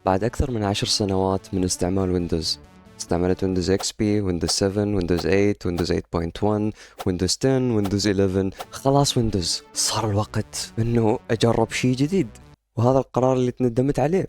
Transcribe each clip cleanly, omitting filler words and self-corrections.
بعد أكثر من 10 سنوات من استعمال ويندوز، استعملت ويندوز اكس بي، ويندوز 7، ويندوز 8، ويندوز 8.1، ويندوز 10، ويندوز 11. خلاص ويندوز، صار الوقت انه اجرب شيء جديد، وهذا القرار اللي تندمت عليه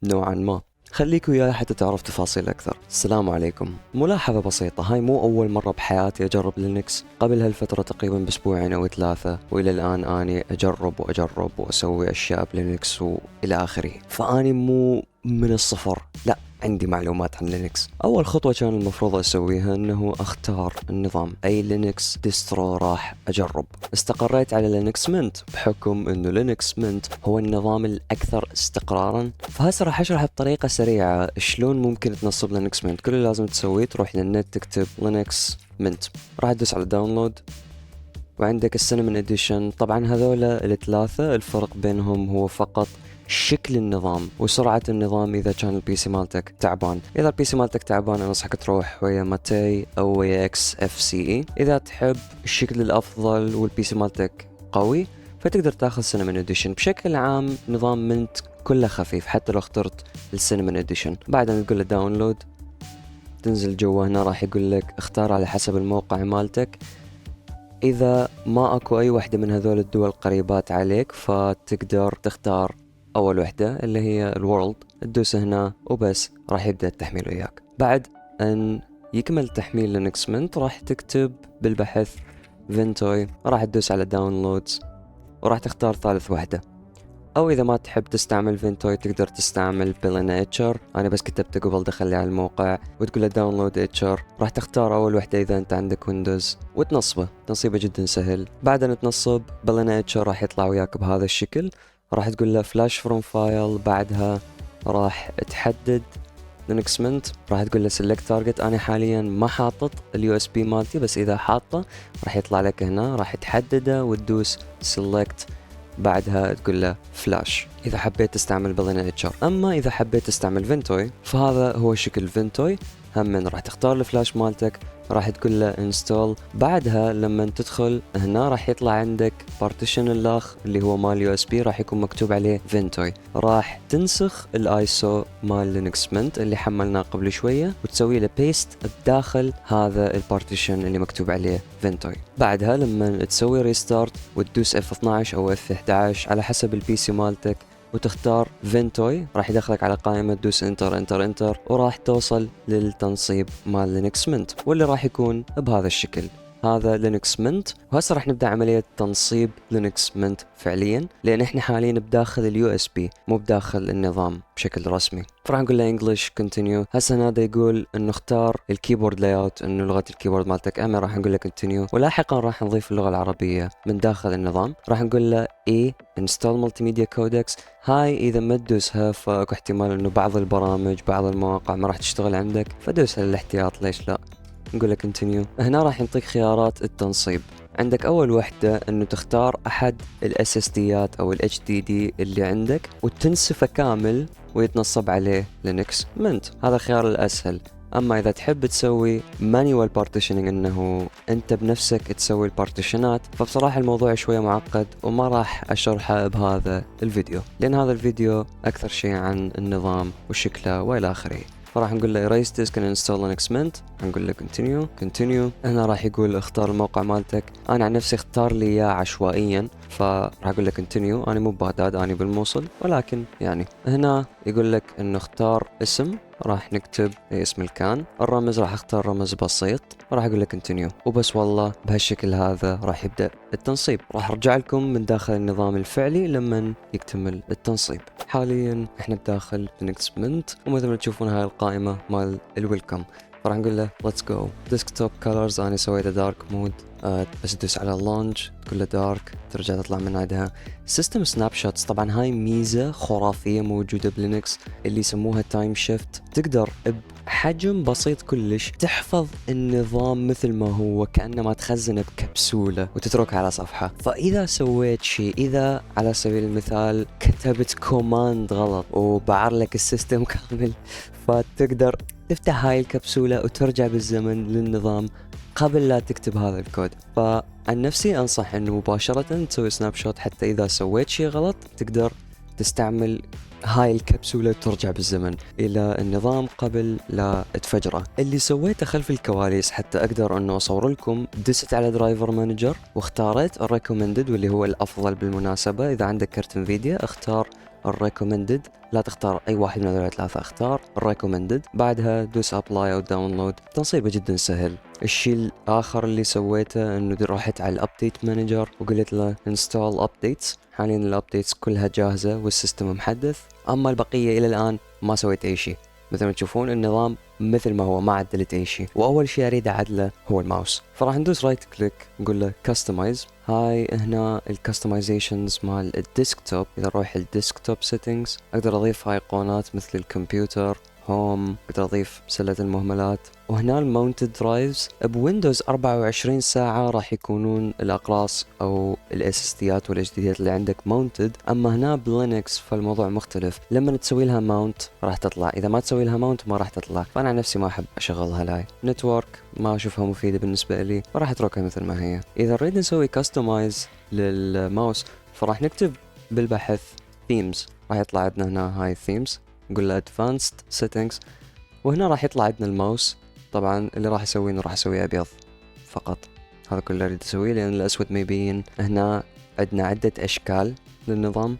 نوعا ما. خليك وياي حتى تعرف تفاصيل أكثر. السلام عليكم. ملاحظة بسيطة، هاي مو أول مرة بحياتي أجرب لينكس. قبل هالفترة تقريبا بأسبوعين أو 3، وإلى الآن أني أجرب وأسوي أشياء بلينكس وإلى آخره. فأني مو من الصفر، لا، عندي معلومات عن لينكس. أول خطوة كان المفروض أسويها أنه أختار النظام، أي لينكس ديسترو راح أجرب. استقريت على لينكس منت بحكم أنه لينكس منت هو النظام الأكثر استقرارا. فهسه راح أشرح بطريقة سريعة شلون ممكن تنصب لينكس منت. كل اللي لازم تسويه تروح للنت تكتب لينكس منت، راح تدوس على داونلود، وعندك السينمون اديشن. طبعا هذولا الثلاثة الفرق بينهم هو فقط شكل النظام وسرعة النظام إذا كان البي سي مالتك تعبان. إذا البي سي مالتك تعبان أنصحك تروح ويا ماتي أو ويا اكس اف سي اي. إذا تحب الشكل الأفضل والبي سي مالتك قوي فتقدر تاخذ سينمون اديشن. بشكل عام نظام منت كله خفيف حتى لو اخترت السينمون اديشن. بعدين تقول له داونلود، تنزل جوا. هنا راح يقول لك اختار على حسب الموقع مالتك. إذا ما أكو أي وحدة من هذول الدول قريبات عليك فتقدر تختار أول وحدة اللي هي الورلد، تدوس هنا وبس راح يبدأ التحميل وياك. بعد أن يكمل تحميل لينكس منت راح تكتب بالبحث فينتوي، راح تدوس على داونلودز وراح تختار ثالث وحدة. أو إذا ما تحب تستعمل فينتوي تقدر تستعمل بلين اتشر. أنا بس كتبته قبل دخلي على الموقع، وتقول له داونلود اتشر. راح تختار أول وحدة إذا أنت عندك ويندوز وتنصبه. تنصيبه جدا سهل. بعد أن تنصب بلين اتشر راح يطلع وياك بهذا الشكل. راح تقول له فلاش فروم فايل. بعدها راح تحدد لينكس منت، راح تقول له سيلكت تارجت. أنا حاليا ما حاطط اليو اس بي مالتي، بس إذا حاطه راح يطلع لك هنا، راح تحدده وتدوس سيلكت. بعدها تقول له فلاش إذا حبيت تستعمل بلين اتشر. أما إذا حبيت تستعمل فينتوي فهذا هو شكل فينتوي. هم راح تختار الفلاش مالتك، راح تقول له انستول. بعدها لما تدخل هنا راح يطلع عندك بارتيشن الاخ اللي هو مال يو اس بي، راح يكون مكتوب عليه فينتوي. راح تنسخ الايسو مال لينكس منت اللي حملناه قبل شويه وتسوي له بيست بداخل هذا البارتيشن اللي مكتوب عليه فينتوي. بعدها لما تسوي ريستارت وتدوس F12 او F11 على حسب البي سي مالتك وتختار فينتوي، راح يدخلك على قائمة دوس انتر انتر انتر وراح توصل للتنصيب مال لينكس منت، واللي راح يكون بهذا الشكل. هذا لينكس منت. وهسه راح نبدأ عملية تنصيب لينكس منت فعليا، لأن احنا حاليا بداخل اليو اس بي مو بداخل النظام بشكل رسمي. فراح نقول له انجلش كونتينيو. هسه هذا يقول انه اختار الكيبورد لاي اوت، انه لغة الكيبورد مالتك اما. راح نقول له كونتينيو، ولاحقا راح نضيف اللغة العربية من داخل النظام. راح نقول له اي انستول مالتي ميديا كودكس. هاي اذا ما تدوسها فاكو احتمال انه بعض البرامج بعض المواقع ما راح تشتغل عندك، فدوسها للاحتياط، ليش لا. نقول له كونتينيو. هنا راح ينطيك خيارات التنصيب. عندك اول وحده انه تختار احد الاس اس ديات او الاتش دي دي اللي عندك وتنسفه كامل ويتنصب عليه لينكس منت. هذا الخيار الاسهل. اما اذا تحب تسوي مانيوال بارتيشنينج انه انت بنفسك تسوي البارتيشنات، فبصراحه الموضوع شويه معقد وما راح اشرحه بهذا الفيديو، لان هذا الفيديو اكثر شيء عن النظام وشكله والى اخره. فراح نقول له erase disk and install linux mint. هنقول له continue. هنا راح يقول اختار الموقع مالتك. انا عن نفسي اختار لي اياه عشوائيا، فراح اقول له continue. انا مو ببغداد، انا بالموصل، ولكن يعني هنا يقول لك انه اختار اسم، راح نكتب اسم الكان. الرمز راح اختار رمز بسيط، راح اقول له continue وبس. والله بهالشكل هذا راح يبدأ التنصيب. راح ارجع لكم من داخل النظام الفعلي لما يكتمل التنصيب. حاليا احنا بداخل لينكس منت، ومثل ما تشوفون هاي القائمة مال الويلكم. فراح نقول له let's go. desktop colors انا سويته دارك مود. بس تدوس على لونج تقول له دارك، ترجع تطلع من عندها سيستم سناب شوتس. طبعا هاي ميزة خرافية موجودة بلينكس اللي يسموها تايم شيفت. تقدر بحجم بسيط كلش تحفظ النظام مثل ما هو، كأنما تخزنه بكبسولة وتتركها على صفحة. فإذا سويت شيء، إذا على سبيل المثال كتبت كوماند غلط وبعر لك السيستم كامل، فتقدر تفتح هاي الكبسولة وترجع بالزمن للنظام قبل لا تكتب هذا الكود. فعن نفسي أنصح أنه مباشرة تسوي سناب شوت، حتى إذا سويت شيء غلط تقدر تستعمل هاي الكبسولة ترجع بالزمن إلى النظام قبل لا تفجره. اللي سويته خلف الكواليس حتى أقدر أنه أصور لكم، دست على درايفر مانجر واختاريت الريكومندد واللي هو الأفضل بالمناسبة. إذا عندك كرت انفيديا اختار الريكومندد، لا تختار أي واحد من هذول الثلاثة، اختار الريكومندد. بعدها دوس أبلاي أو داونلود. تنصيبه جدا سهل. الشيء الآخر اللي سويته أنه رحت على الأبديت مانجر وقلت له انستول أبديتس. حاليا الأبديتس كلها جاهزة والسيستم محدث. أما البقية إلى الآن ما سويت أي شيء. مثل ما تشوفون النظام مثل ما هو، ما عدلت أي شيء. وأول شيء أريد أعدله هو الماوس، فراح ندوس رايت كليك نقول له كاستمايز. هاي هنا الكاستمايزيشنز مال الديسكتوب. إذا أروح الديسكتوب سيتنجز أقدر أضيف ايقونات مثل الكمبيوتر، هوم، اقدر اضيف سلة المهملات. وهنا الماونتد درايفز بويندوز 24 ساعة راح يكونون الاقراص او الاس اس ديات والاتش اللي عندك ماونتد. اما هنا بلينكس فالموضوع مختلف، لما تسوي لها ماونت راح تطلع، اذا ما تسوي لها ماونت ما راح تطلع. فانا عن نفسي ما احب اشغلها لاي نتورك، ما اشوفها مفيدة بالنسبة لي، فراح اتركها مثل ما هي. اذا نريد نسوي كاستمايز للماوس فراح نكتب بالبحث themes، راح يطلع عندنا هنا هاي themes، نقول له advanced settings، وهنا راح يطلع عندنا الماوس. طبعا اللي راح اسويه انه راح اسويه ابيض فقط، هذا كله اللي اريد اسويه لان الاسود ما يبين. هنا عندنا عدة اشكال للنظام،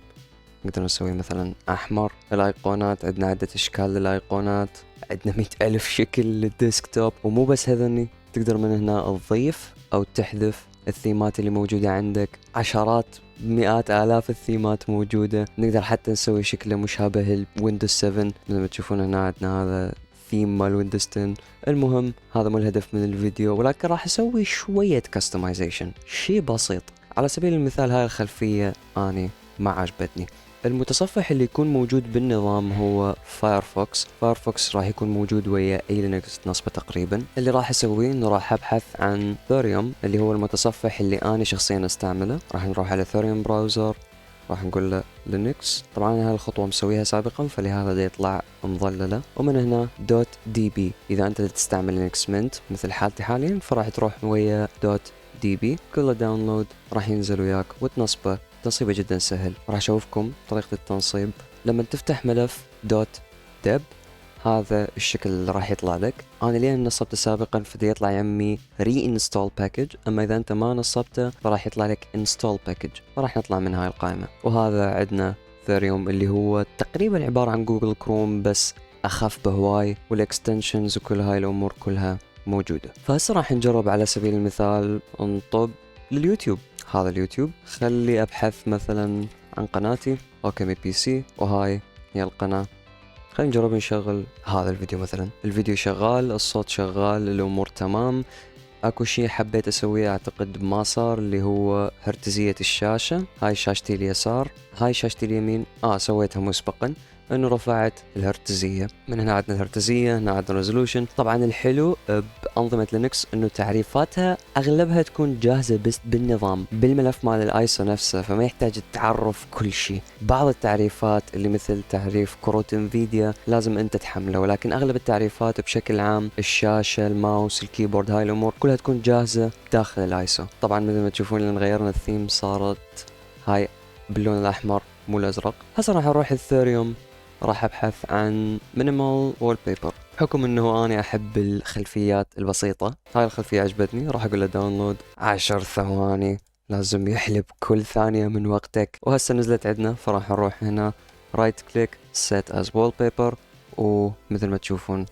نقدر نسوي مثلا احمر. الايقونات عندنا عدة اشكال للايقونات، عندنا 100,000 شكل للديسكتوب. ومو بس هذني، تقدر من هنا تضيف او تحذف الثيمات اللي موجودة عندك، عشرات مئات آلاف الثيمات موجودة. نقدر حتى نسوي شكله مشابه لويندوز 7 مثل ما تشوفون هنا عندنا هذا ثيم مال ويندوز 10. المهم هذا مو الهدف من الفيديو، ولكن راح اسوي شوية كاستمايزيشن، شيء بسيط. على سبيل المثال هاي الخلفية اني ما عجبتني. المتصفح اللي يكون موجود بالنظام هو فايرفوكس. فايرفوكس راح يكون موجود ويا اي لينكس نصبه تقريبا. اللي راح اسويه انه راح ابحث عن ثوريوم اللي هو المتصفح اللي انا شخصيا استعمله. راح نروح على ثوريوم براوزر، راح نقول له لينكس. طبعا هاي الخطوة مسويها سابقا فلهذا دا يطلع مظللة. ومن هنا دوت دي بي، اذا انت تستعمل لينكس منت مثل حالتي حاليا فراح تروح ويا دوت دي بي، كله داونلود راح ينزل وياك وتنصبه. تنصيبه جدا سهل، راح اشوفكم طريقة التنصيب. لما تفتح ملف دوت دب هذا الشكل اللي راح يطلع لك. انا لين نصبته سابقا فدي يطلع يمي ري انستول باكج، اما اذا انت ما نصبته فراح يطلع لك انستول باكج، فراح نطلع من هاي القائمة. وهذا عندنا ثوريوم اللي هو تقريبا عبارة عن جوجل كروم بس اخف بهواي، والاكستنشنز وكل هاي الامور كلها موجودة. فهسه راح نجرب على سبيل المثال نطب لليوتيوب. هذا اليوتيوب، خلي ابحث مثلا عن قناتي اوكي بي سي، وهاي هي القناة. خلينا نجرب نشغل هذا الفيديو مثلا. الفيديو شغال، الصوت شغال، الامور تمام. اكو شيء حبيت اسويه اعتقد ما صار، اللي هو هرتزية الشاشة. هاي شاشتي اليسار، هاي شاشتي اليمين. سويتها مسبقا انه رفعت الهرتزية. من هنا عندنا الهرتزية، هنا عندنا ريزولوشن. طبعا الحلو بأنظمة لينكس انه تعريفاتها اغلبها تكون جاهزة بس بالنظام بالملف مال الايسو نفسه، فما يحتاج تعرف كل شيء. بعض التعريفات اللي مثل تعريف كروت انفيديا لازم انت تحمله، ولكن اغلب التعريفات بشكل عام الشاشة، الماوس، الكيبورد، هاي الامور كلها تكون جاهزة داخل الايسو. طبعا مثل ما تشوفون لان غيرنا الثيم صارت هاي باللون الاحمر مو الازرق. هسه راح اروح الثوريوم، راح ابحث عن مينيمال وول بيبر. بحكم انه انا احب الخلفيات البسيطة، هاي الخلفية عجبتني، راح اقول له داونلود. 10 ثواني، لازم يحلب كل ثانية من وقتك. وهسه نزلت عندنا، فراح نروح هنا رايت كليك سيت از وول بيبر، ومثل ما تشوفون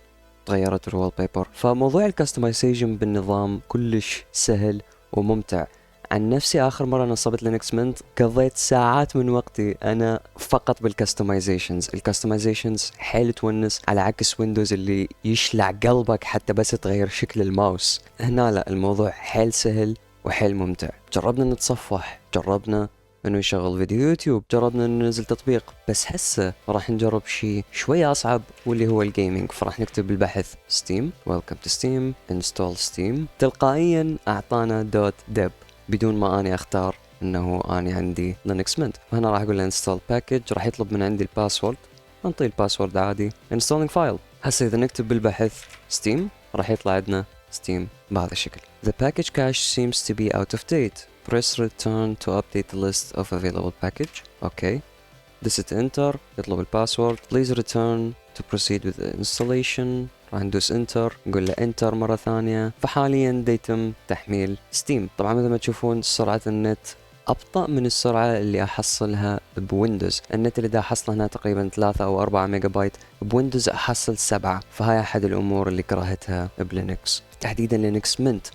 تغيرت الوول بيبر. فموضوع الكاستمايزيشن بالنظام كلش سهل وممتع. عن نفسي اخر مرة نصبت لينكس منت قضيت ساعات من وقتي انا فقط بالكاستمايزيشنز. الكاستمايزيشنز حيل تونس، على عكس ويندوز اللي يشلع قلبك حتى بس تغير شكل الماوس. هنا لا، الموضوع حيل سهل وحيل ممتع. جربنا نتصفح، جربنا انه يشغل فيديو يوتيوب، جربنا انه ننزل تطبيق، بس هسه راح نجرب شيء شوي اصعب واللي هو الجيمنج. فراح نكتب بالبحث ستيم، ويلكم تو ستيم، انستول ستيم. تلقائيا اعطانا دوت دب بدون ما اني اختار انه اني عندي لينكس منت. فهنا راح اقول له انستول باكج، راح يطلب من عندي الباسورد، انطيه الباسورد عادي. انستولينج فايل. هسه اذا نكتب بالبحث ستيم راح يطلع عندنا ستيم بهذا الشكل. The package cache seems to be out of date. Press return to update the list of available package. اوكي. دست انتر، يطلب الباسورد. please return to proceed with the installation. راح ندوس انتر، نقول له انتر مرة ثانية. فحاليا دا يتم تحميل ستيم. طبعا مثل ما تشوفون سرعة النت أبطأ من السرعة اللي أحصلها بويندوز. النت اللي دا أحصله هنا تقريبا 3 أو 4 ميجا بايت، بويندوز أحصل 7. فهاي أحد الأمور اللي كرهتها بلينكس، تحديدا لينكس منت،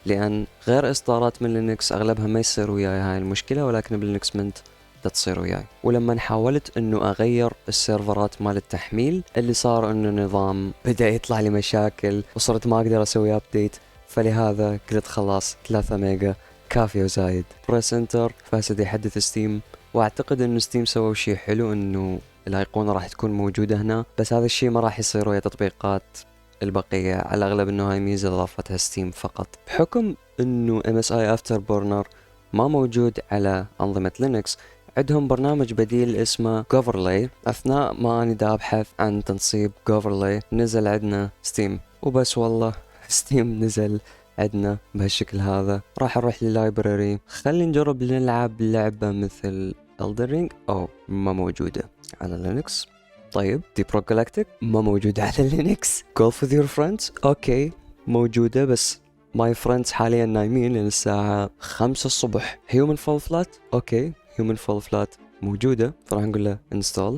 لأن غير إصدارات من لينكس أغلبها ما يصير وياي هاي المشكلة، ولكن بلينكس منت تصير وياي. ولما حاولت انه اغير السيرفرات مال التحميل، اللي صار انه نظام بدأ يطلع لي مشاكل وصرت ما اقدر اسوي ابديت. فلهذا قلت خلاص 3 ميجا كافية وزايد. بريس انتر، فهسه يحدث ستيم. واعتقد انه ستيم سووا شيء حلو، انه الايقونة راح تكون موجودة هنا، بس هذا الشيء ما راح يصير ويا تطبيقات البقية. على الاغلب انه هاي ميزة اضافتها ستيم فقط، بحكم انه MSI Afterburner ما موجود على انظمة لينكس. عندهم برنامج بديل اسمه Goverlay. أثناء ما أنا دا أبحث عن تنصيب Goverlay نزل عندنا ستيم، وبس والله ستيم نزل عندنا بهالشكل هذا. راح نروح لللايبراري، خلي نجرب نلعب لعبة مثل Elden Ring. أو ما موجودة على لينكس. طيب Deep Rock Galactic ما موجودة على لينكس. Golf with your friends أوكي موجودة، بس ماي فريندز حاليا نايمين لأن الساعة 5 الصبح. Human Fall Flat أوكي Human Fall Flat موجودة، فراح نقول له install.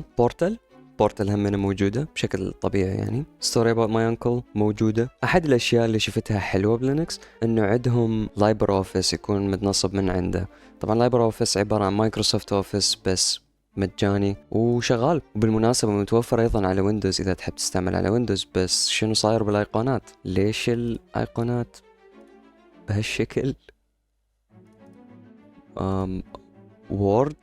بورتال همنا موجودة بشكل طبيعي يعني. Story About My Uncle موجودة. أحد الأشياء اللي شفتها حلوة بلينكس إنه عندهم لايبر أوفيس يكون متنصب من عنده. طبعا لايبر أوفيس عبارة عن مايكروسوفت أوفيس بس مجاني وشغال، وبالمناسبة متوفر أيضا على ويندوز إذا تحب تستعمل على ويندوز. بس شنو صاير بالأيقونات؟ ليش الأيقونات بهالشكل؟ وورد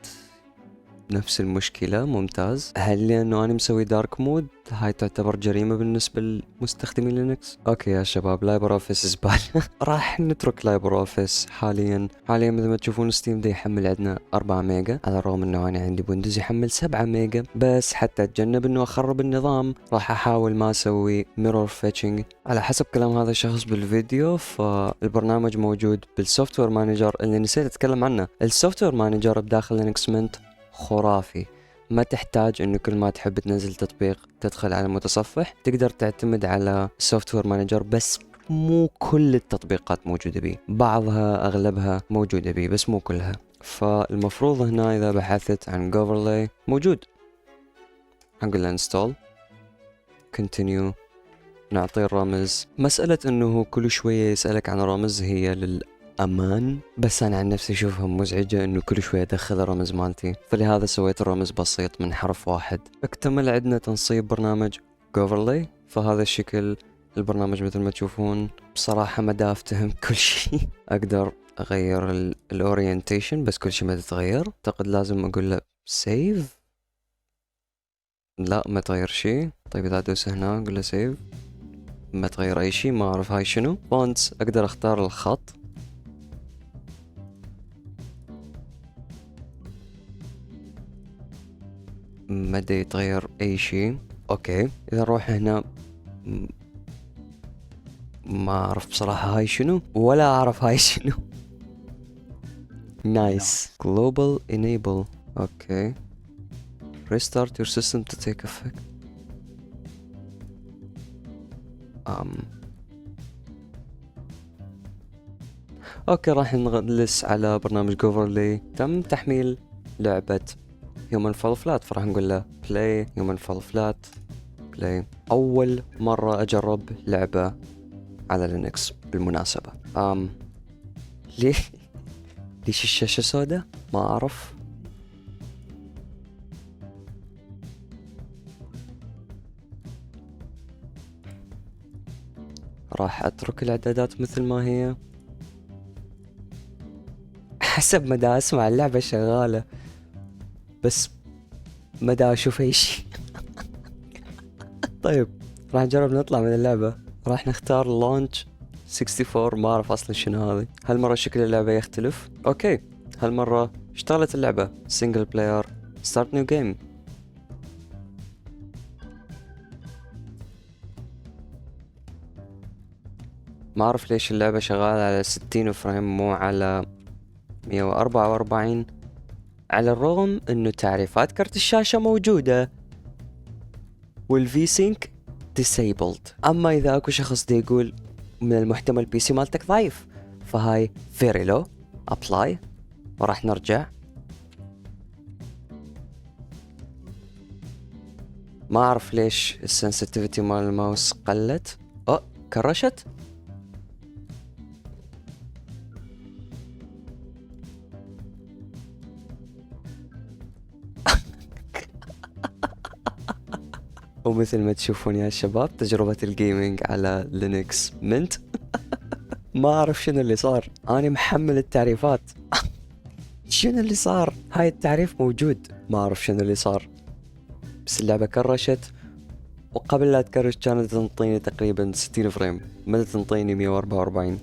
نفس المشكلة. ممتاز. هل لأنه أنا مسوي دارك مود هاي تعتبر جريمة بالنسبة لمستخدمين لينكس؟ أوكي يا شباب، لايبر أوفيس زبالة. راح نترك لايبر أوفيس حاليا مثل ما تشوفون ستيم دا يحمل عندنا 4 ميجا، على الرغم أنه أنا عندي ويندوز يحمل 7 ميجا. بس حتى أتجنب أنه أخرب النظام راح أحاول ما أسوي ميرور فيتشنج. على حسب كلام هذا الشخص بالفيديو، فالبرنامج موجود بالسوفت وير مانجر اللي نسيت أتكلم عنه. السوفت وير مانجر بداخل لينكس منت خرافي. ما تحتاج انه كل ما تحب تنزل تطبيق تدخل على المتصفح، تقدر تعتمد على السوفت وير مانجر. بس مو كل التطبيقات موجودة بيه، بعضها اغلبها موجودة بيه بس مو كلها. فالمفروض هنا اذا بحثت عن Goverlay موجود. هنقول له install continue، نعطيه الرمز. مسألة انه كل شوية يسألك عن رمز هي أمان، بس أنا عن نفسي أشوفها مزعجة إنه كل شوية أدخل الرمز مالتي، فلهذا سويت الرمز بسيط من حرف واحد. اكتمل عندنا تنصيب برنامج Goverlay. فهذا الشكل البرنامج مثل ما تشوفون. بصراحة ما دا أفتهم كل شيء. أقدر أغير الأورينتيشن بس كل شيء ما تتغير. أعتقد لازم أقول له سيف. لا ما تغير شيء. طيب إذا أدوس هنا أقول له سيف، ما تغير أي شيء. ما أعرف هاي شنو. فونتس أقدر أختار الخط. ما دا يتغير اي شيء. اوكي اذا نروح هنا ما اعرف بصراحة هاي شنو، ولا اعرف هاي شنو. نايس. global enable. اوكي restart your system to take effect. اوكي راح نجلس على برنامج Goverlay. تم تحميل لعبة Human Fall Flat، فراح نقول له play Human Fall Flat play. أول مرة أجرب لعبة على لينكس بالمناسبة. ليش الشاشة سوداء؟ ما أعرف. راح أترك الإعدادات مثل ما هي حسب ما دا أسمع اللعبة شغالة، بس ما دا أشوف أي شيء. طيب راح نجرب نطلع من اللعبة. راح نختار لونش 64. ما أعرف أصلا شنو هذه. هالمرة شكل اللعبة يختلف. أوكي هالمرة اشتغلت اللعبة single player start new game. ما أعرف ليش اللعبة شغالة على 60 فريم مو على 144. على الرغم انه تعريفات كرت الشاشة موجودة والفي سينك disabled. اما اذا اكو شخص دي يقول من المحتمل البي سي مالتك ضعيف، فهاي very low apply وراح نرجع. ما اعرف ليش السنسيتيفيتي مال الماوس قلت. كرشت. ومثل ما تشوفون يا شباب تجربة الجيمنج على لينكس منت. ما اعرف شنو اللي صار، انا محمل التعريفات. شنو اللي صار؟ هاي التعريف موجود، ما اعرف شنو اللي صار، بس اللعبة كرشت. وقبل لا تكرش كانت تنطيني تقريبا 60 فريم، ما تنطيني 144،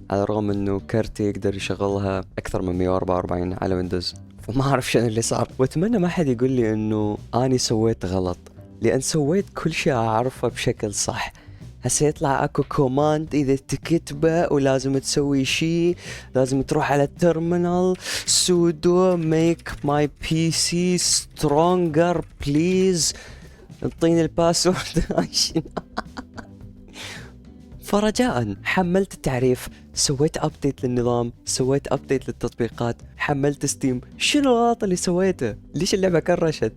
على الرغم انه كرتي يقدر يشغلها اكثر من 144 على ويندوز. فما اعرف شنو اللي صار، واتمنى ما حد يقول لي انه اني سويت غلط، لان سويت كل شيء اعرفه بشكل صح. هسه يطلع اكو كوماند اذا تكتبه ولازم تسوي شيء، لازم تروح على التيرمينال sudo make my pc stronger please، انطيني الباسورد. فرجاء حملت التعريف، سويت ابديت للنظام، سويت ابديت للتطبيقات، حملت ستيم. شنو الغلط اللي سويته؟ ليش اللعبة كرشت؟